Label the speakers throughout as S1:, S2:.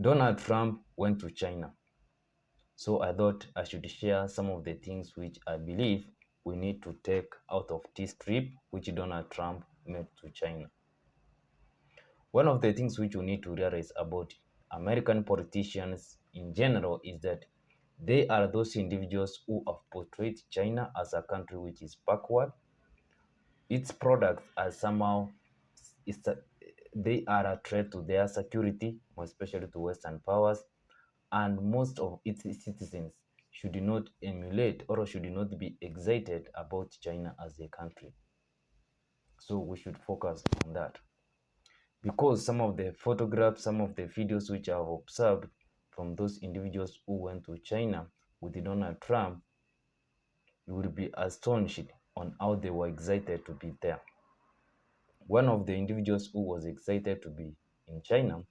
S1: Donald Trump went to China. So I thought I should share some of the things which I believe we need to take out of this trip which Donald Trump made to China. One of the things which we need to realize about American politicians in general is that they are those individuals who have portrayed China as a country which is backward. Its products are somehow it's a, they are a threat to their security, especially to Western powers, and most of its citizens should not emulate or should not be excited about China as a country. So we should focus on that. Because some of the photographs, some of the videos which I have observed from those individuals who went to China with Donald Trump, you will be astonished on how they were excited to be there. One of the individuals who was excited to be in China,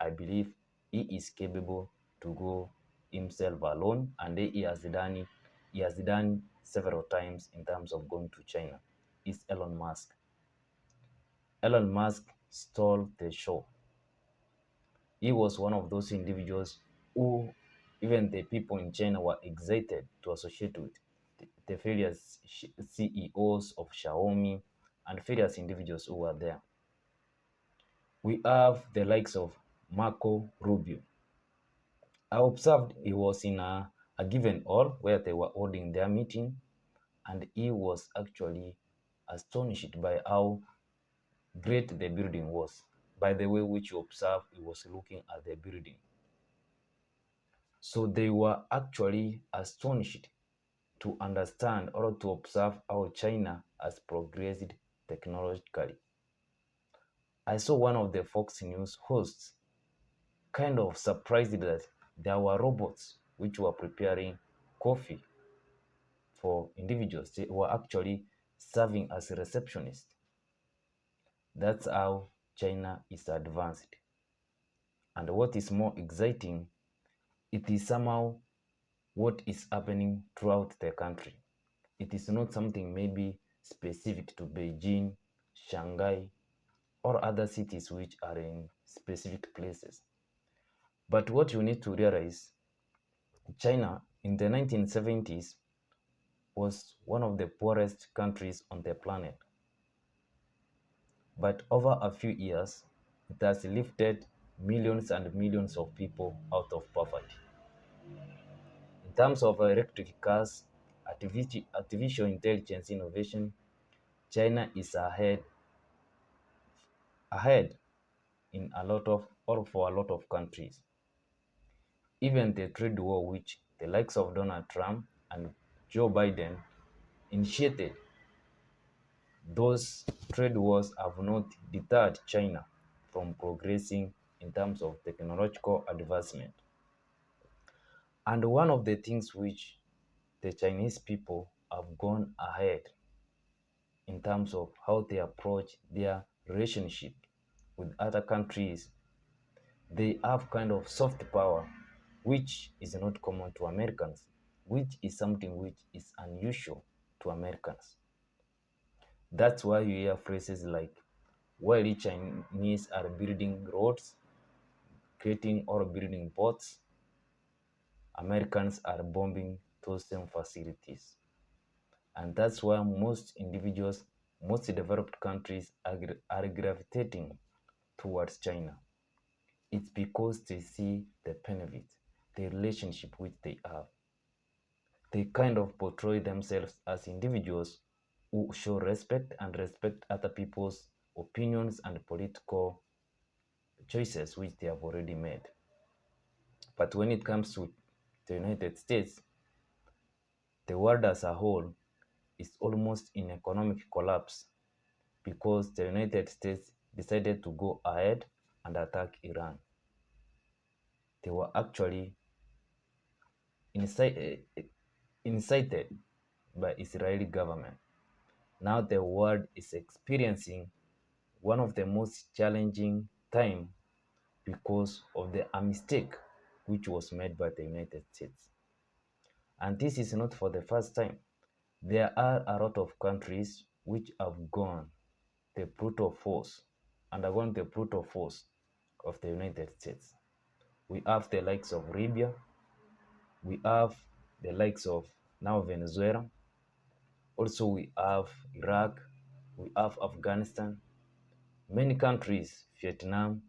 S1: I believe he is capable to go himself alone, and he has done several times in terms of going to China. Is Elon Musk. Elon Musk stole the show. He was one of those individuals who even the people in China were excited to associate with. The various CEOs of Xiaomi and various individuals who were there. We have the likes of Marco Rubio. I observed he was in a given hall where they were holding their meeting, and he was actually astonished by how great the building was. By the way which you observe, he was looking at the building. So they were actually astonished to understand or to observe how China has progressed technologically. I saw one of the Fox News hosts kind of surprised that there were robots which were preparing coffee for individuals. They were actually serving as a receptionist. That's how China is advanced. And what is more exciting, it is somehow what is happening throughout the country. It is not something maybe specific to Beijing, Shanghai, or other cities which are in specific places. But what you need to realize, China in the 1970s was one of the poorest countries on the planet. But over a few years, it has lifted millions and millions of people out of poverty. In terms of electric cars, artificial intelligence innovation, China is ahead in a lot of or for a lot of countries. Even the trade war which the likes of Donald Trump and Joe Biden initiated, those trade wars have not deterred China from progressing in terms of technological advancement. And one of the things which the Chinese people have gone ahead in terms of how they approach their relationship with other countries, they have kind of soft power, which is not common to Americans, which is something which is unusual to Americans. That's why you hear phrases like, while the Chinese are building roads, creating or building ports, Americans are bombing those same facilities. And that's why most individuals, most developed countries are gravitating towards China. It's because they see the benefit, the relationship which they have. They kind of portray themselves as individuals who show respect and respect other people's opinions and political choices which they have already made. But when it comes to the United States, the world as a whole is almost in economic collapse because the United States decided to go ahead and attack Iran. They were actually incited by Israeli government. Now the world is experiencing one of the most challenging time because of a mistake which was made by the United States. And this is not for the first time. There are a lot of countries which have gone the brutal force, undergone the brutal force of the United States. We have the likes of Libya. We have the likes of now Venezuela. Also, we have Iraq. We have Afghanistan. Many countries, Vietnam,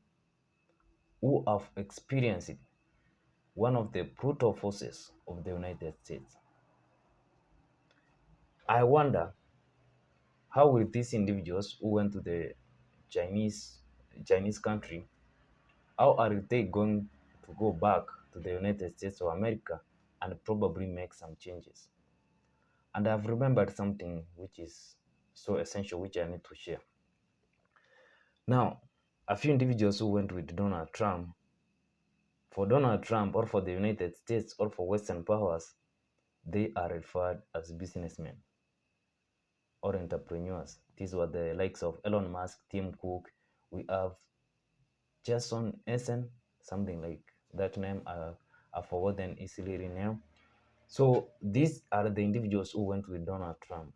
S1: who have experienced one of the brutal forces of the United States. I wonder, how will these individuals who went to the Chinese Chinese country, how are they going to go back to the United States of America and probably make some changes? And I've remembered something which is so essential, which I need to share. Now, a few individuals who went with Donald Trump, for Donald Trump or for the United States or for Western powers, they are referred as businessmen or entrepreneurs. These were the likes of Elon Musk, Tim Cook. We have Jason Essen, something like that name. I've forgotten easily renamed. So these are the individuals who went with Donald Trump.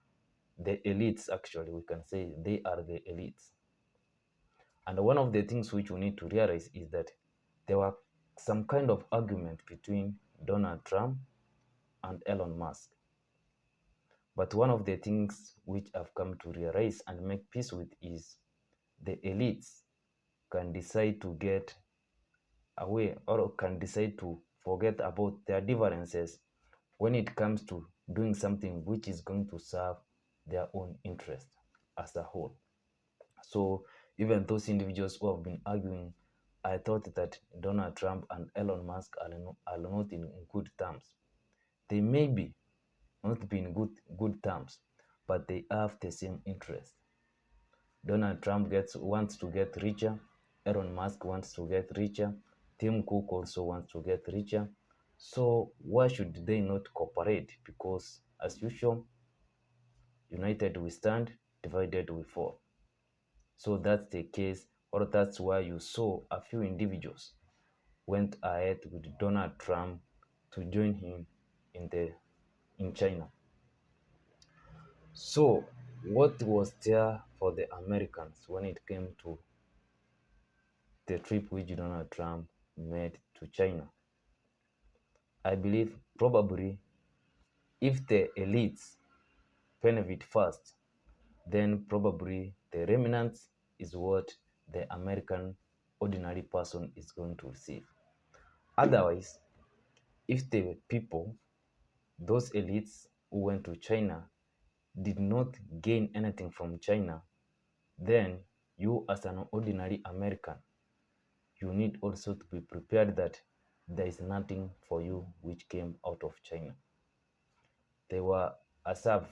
S1: The elites, actually, we can say they are the elites. And one of the things which we need to realize is that there were some kind of argument between Donald Trump and Elon Musk. But one of the things which I've come to realize and make peace with is the elites can decide to get away or can decide to forget about their differences when it comes to doing something which is going to serve their own interest as a whole. So even those individuals who have been arguing, I thought that Donald Trump and Elon Musk are not in good terms. They may be not be in good terms, but they have the same interest. Donald Trump wants to get richer. Elon Musk wants to get richer. Tim Cook also wants to get richer. So why should they not cooperate? Because as usual, united we stand, divided we fall. So that's the case, or that's why you saw a few individuals went ahead with Donald Trump to join him in China. So what was there for the Americans when it came to the trip which Donald Trump made to China? I believe probably if the elites benefit first, then probably the remnants is what the American ordinary person is going to receive. Otherwise, if the people, those elites who went to China, did not gain anything from China, then you as an ordinary American, you need also to be prepared that there is nothing for you which came out of China. They were, as I've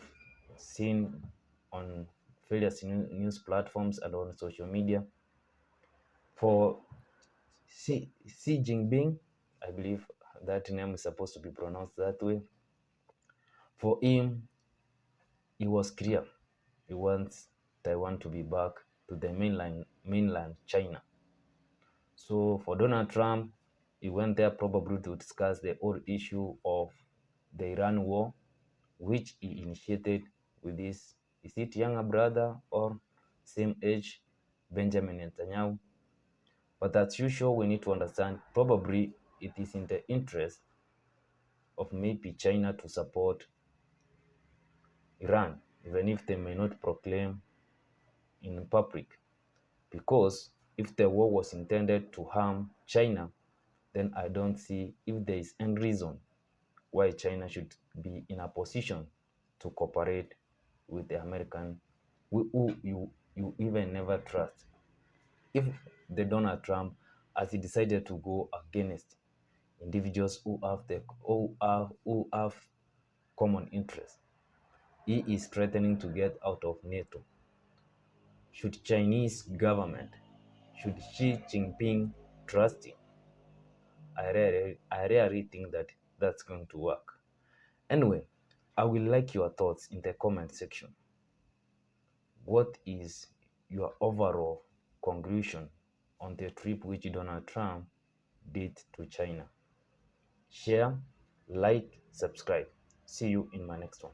S1: seen on various news platforms and on social media, for Xi Jinping, I believe that name is supposed to be pronounced that way. For him, it was clear he wants Taiwan to be back to the mainland China. So for Donald Trump, he went there probably to discuss the whole issue of the Iran war, which he initiated with his, is it younger brother or same age, Benjamin Netanyahu. But as usual, we need to understand probably it is in the interest of maybe China to support Iran, even if they may not proclaim in public. Because if the war was intended to harm China, then I don't see if there is any reason why China should be in a position to cooperate with the American who you even never trust. If the Donald Trump, as he decided to go against individuals who have common interests, he is threatening to get out of NATO. Should Chinese government, should Xi Jinping trust him? I really think that that's going to work. Anyway, I will like your thoughts in the comment section. What is your overall conclusion on the trip which Donald Trump did to China? Share, like, subscribe. See you in my next one.